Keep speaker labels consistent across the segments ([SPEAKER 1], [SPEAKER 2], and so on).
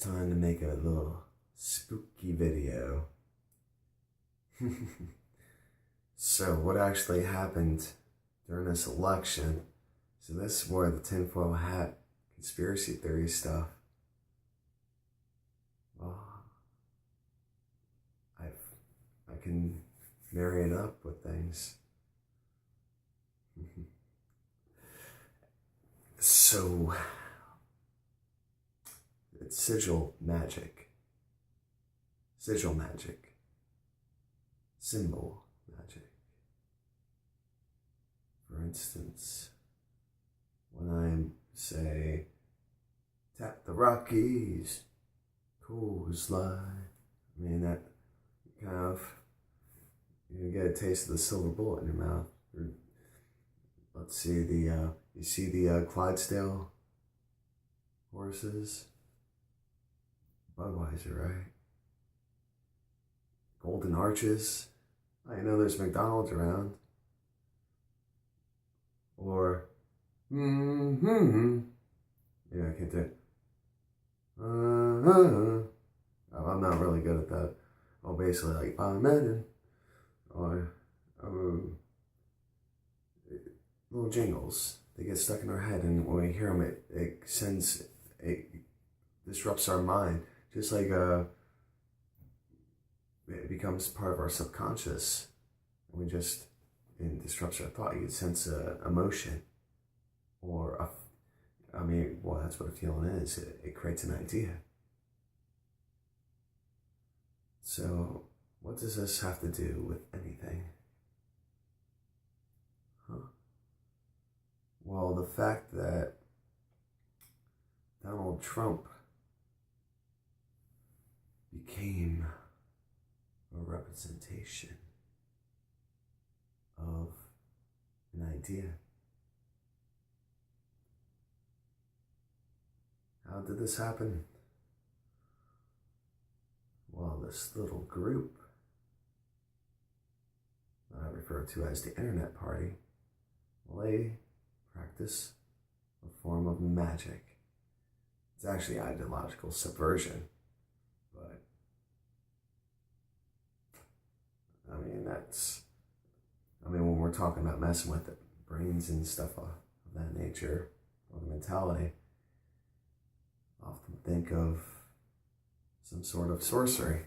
[SPEAKER 1] time to make a little spooky video. So what actually happened during this election? So this is where the tinfoil hat conspiracy theory stuff. Well, I can marry it up with things. So it's sigil magic. Sigil magic. Symbol magic. For instance, when I say, tap the Rockies, cool's lie, I mean that kind of, you get a taste of the silver bullet in your mouth. Or, let's see, you see the Clydesdale horses? Budweiser, right? Golden Arches. I know there's McDonald's around. Or, yeah, I can't do it. Oh, I'm not really good at that. Oh, basically like Amen or little jingles. They get stuck in our head, and when we hear them, it disrupts our mind. Just like it becomes part of our subconscious, and it disrupts our thought. You can sense emotion, or that's what a feeling is. It creates an idea. So, what does this have to do with anything? Well, the fact that Donald Trump became a representation of an idea. How did this happen? Well, this little group that I refer to as the Internet Party, well, they practice a form of magic. It's actually ideological subversion, but when we're talking about messing with the brains and stuff of that nature, or the mentality, I often think of some sort of sorcery.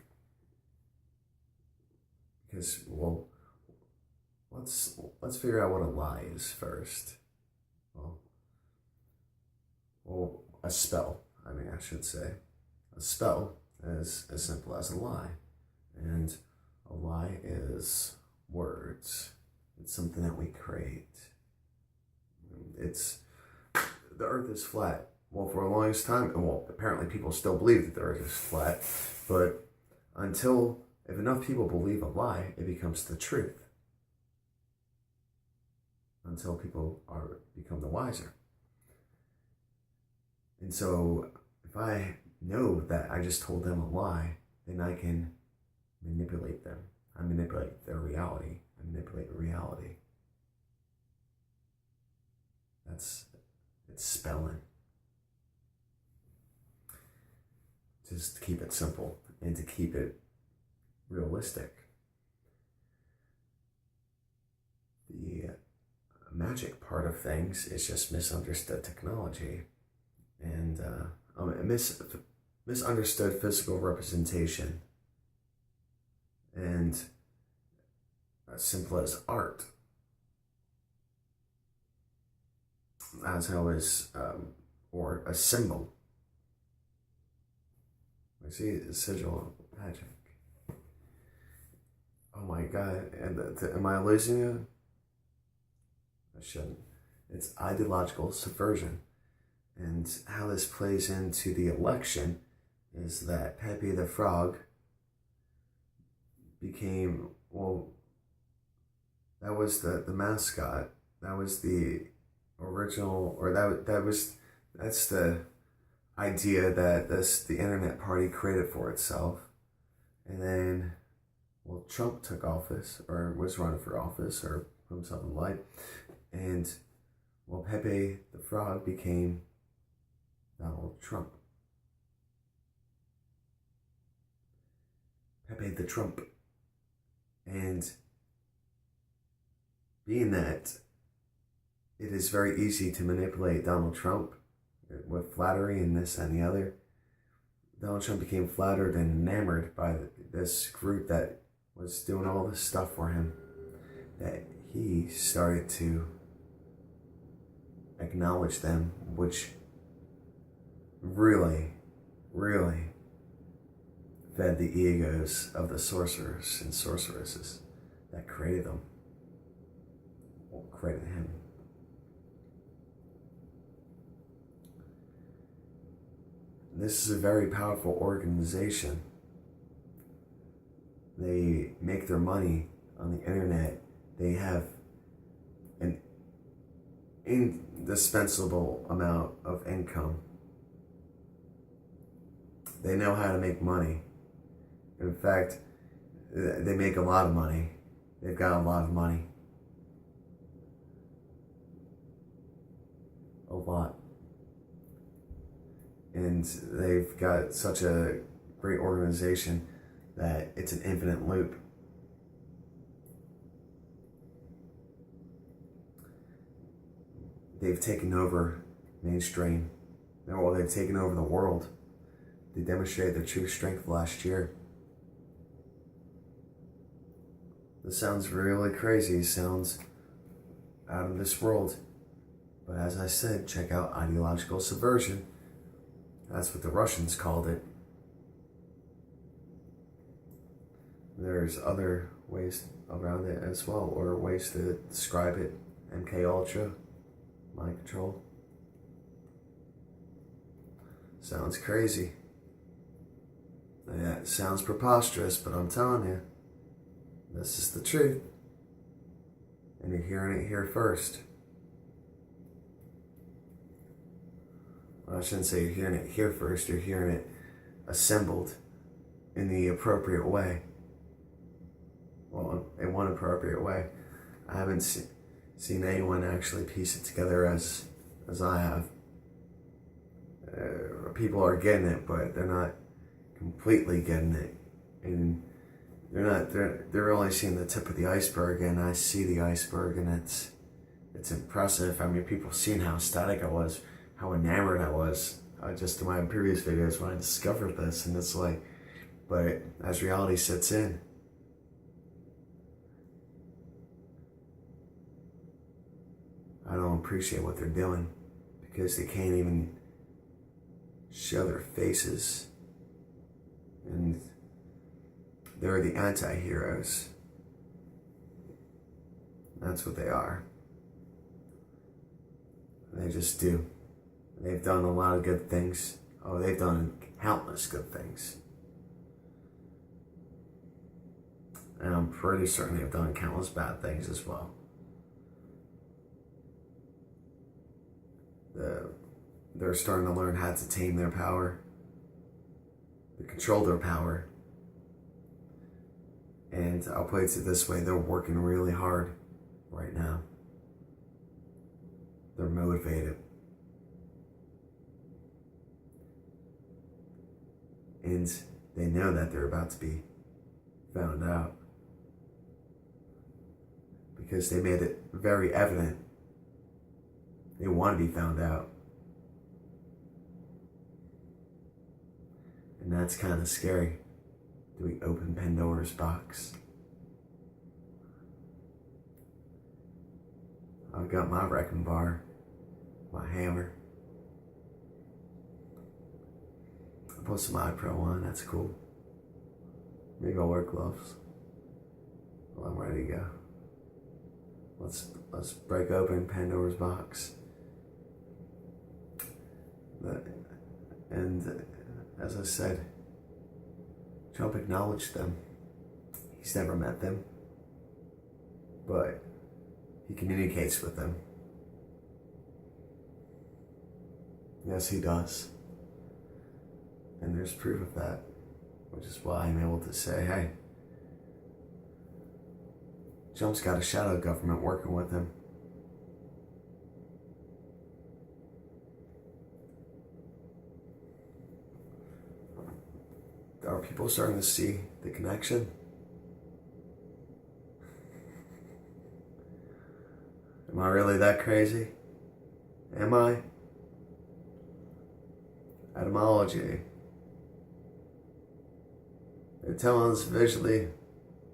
[SPEAKER 1] Because, well, let's figure out what a lie is first. Well, a spell, I should say. A spell is as simple as a lie. And a lie is words. It's something that we create. The earth is flat. Well, for the longest time, well, apparently people still believe that the earth is flat, but if enough people believe a lie, it becomes the truth. Until people become the wiser. And so, if I know that I just told them a lie, then I can manipulate them. I manipulate their reality. I manipulate reality. It's spelling. Just to keep it simple and to keep it realistic. The magic part of things is just misunderstood technology and misunderstood physical representation, and as simple as art, as how is or a symbol. I see a sigil magic. Oh my God! And am I losing it? I shouldn't. It's ideological subversion. And how this plays into the election is that Pepe the Frog became, well, that was the mascot. That was the original, or that's the idea that the Internet Party created for itself. And then, well, Trump took office, or was running for office, or put himself in light. And, well, Pepe the Frog became Donald Trump. played the Trump. And being that it is very easy to manipulate Donald Trump with flattery and this and the other, Donald Trump became flattered and enamored by this group that was doing all this stuff for him, that he started to acknowledge them, which really, really fed the egos of the sorcerers and sorceresses that created them, or created him. This is a very powerful organization. They make their money on the internet. They have an indispensable amount of income. They know how to make money. In fact, they make a lot of money. They've got a lot of money. A lot. And they've got such a great organization that it's an infinite loop. They've taken over mainstream. Well, they've taken over the world. They demonstrated their true strength last year. This sounds really crazy. It sounds out of this world. But as I said, check out ideological subversion. That's what the Russians called it. There's other ways around it as well, or ways to describe it. MK Ultra, mind control. Sounds crazy. Yeah, it sounds preposterous, but I'm telling you, this is the truth. And you're hearing it here first. Well, I shouldn't say you're hearing it here first, you're hearing it assembled in the appropriate way. Well, in one appropriate way. I haven't seen anyone actually piece it together as I have. People are getting it, but they're not completely getting it. And they're only seeing the tip of the iceberg, and I see the iceberg, and it's impressive. I mean, people seen how ecstatic I was, how enamored I was, just in my previous videos when I discovered this, and it's like, but as reality sets in, I don't appreciate what they're doing, because they can't even show their faces, and they're the anti-heroes. That's what they are. They just do. They've done a lot of good things. Oh, they've done countless good things. And I'm pretty certain they've done countless bad things as well. They're starting to learn how to tame their power, to control their power. And I'll put it this way, they're working really hard right now. They're motivated. And they know that they're about to be found out, because they made it very evident they want to be found out. And that's kind of scary. Do we open Pandora's box? I've got my wrecking bar, my hammer. I put some eye pro on, that's cool. Maybe I'll wear gloves. Well, I'm ready to go. Let's break open Pandora's box. And as I said, Trump acknowledged them. He's never met them, but he communicates with them. Yes, he does. And there's proof of that, which is why I'm able to say, hey, Trump's got a shadow government working with him. Are people starting to see the connection? Am I really that crazy? Am I? Etymology. They're telling us visually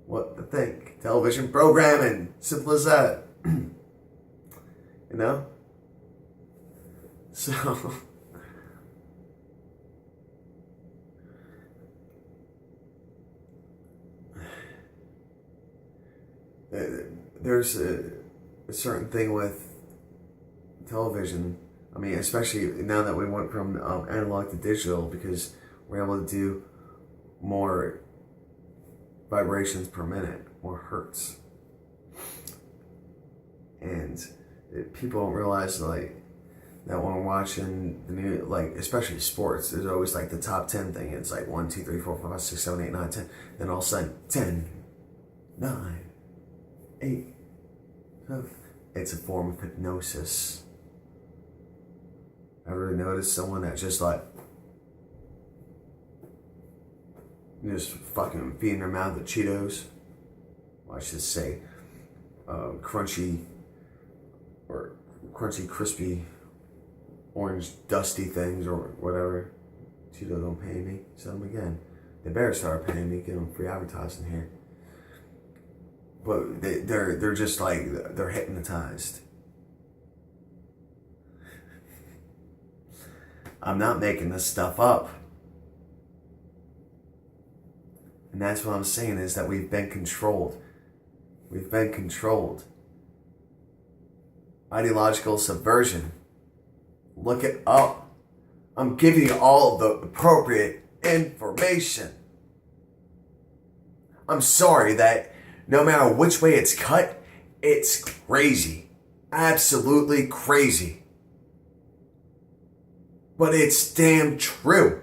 [SPEAKER 1] what to think. Television programming. Simple as that. You know? So... there's a certain thing with television. I mean, especially now that we went from analog to digital, because we're able to do more vibrations per minute, more hertz. And people don't realize, like, that when we're watching the new, like, especially sports, there's always like the top 10 thing. It's like 1, 2, 3, 4, 5, 6, 7, 8, 9, 10. Then all of a sudden, 10, 9, 8, 7. It's a form of hypnosis. Ever notice someone that just like, just fucking feeding their mouth with Cheetos? Well, I should say, crunchy, or crunchy, crispy, orange, dusty things, or whatever. Cheetos don't pay me. Sell them again. They better start paying me. Give them free advertising here. But they're just like, they're hypnotized. I'm not making this stuff up. And that's what I'm saying, is that we've been controlled. We've been controlled. Ideological subversion. Look it up. I'm giving you all the appropriate information. I'm sorry that no matter which way it's cut, it's crazy. Absolutely crazy. But it's damn true.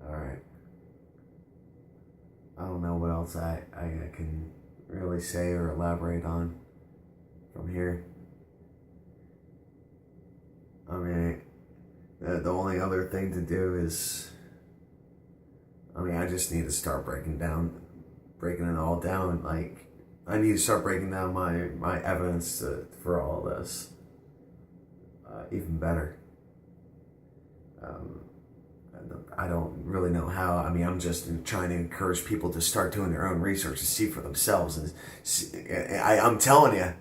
[SPEAKER 1] Alright. I don't know what else I can really say or elaborate on from here. I mean, the only other thing to do is, I mean, I just need to start breaking it all down. Like, I need to start breaking down my evidence for all this even better. I don't really know how. I mean, I'm just trying to encourage people to start doing their own research and see for themselves. And I'm telling you,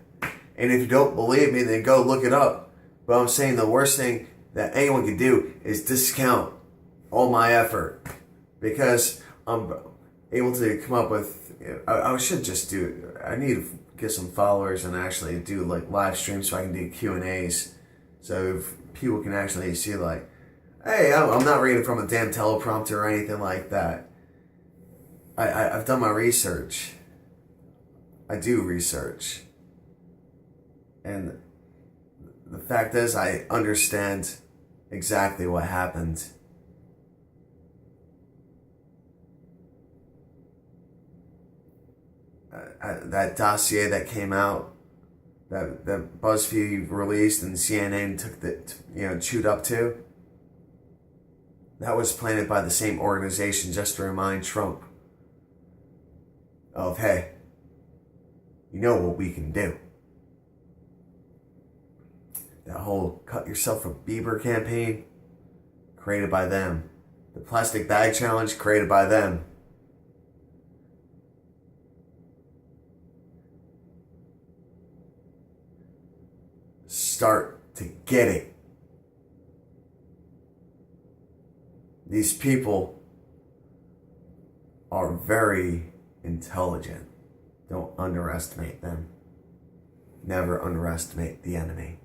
[SPEAKER 1] and if you don't believe me, then go look it up. But I'm saying the worst thing that anyone can do is discount all my effort, because I'm able to come up with, I should just do, I need to get some followers and actually do like live streams so I can do Q&As, so if people can actually see, like, hey, I'm not reading from a damn teleprompter or anything like that. I've done my research. I do research. And the fact is, I understand exactly what happened. That dossier that came out, that BuzzFeed released and CNN chewed up to, that was planted by the same organization just to remind Trump of, hey, you know what we can do. That whole cut yourself a Bieber campaign, created by them. The plastic bag challenge, created by them. Start to get it. These people are very intelligent. Don't underestimate them. Never underestimate the enemy.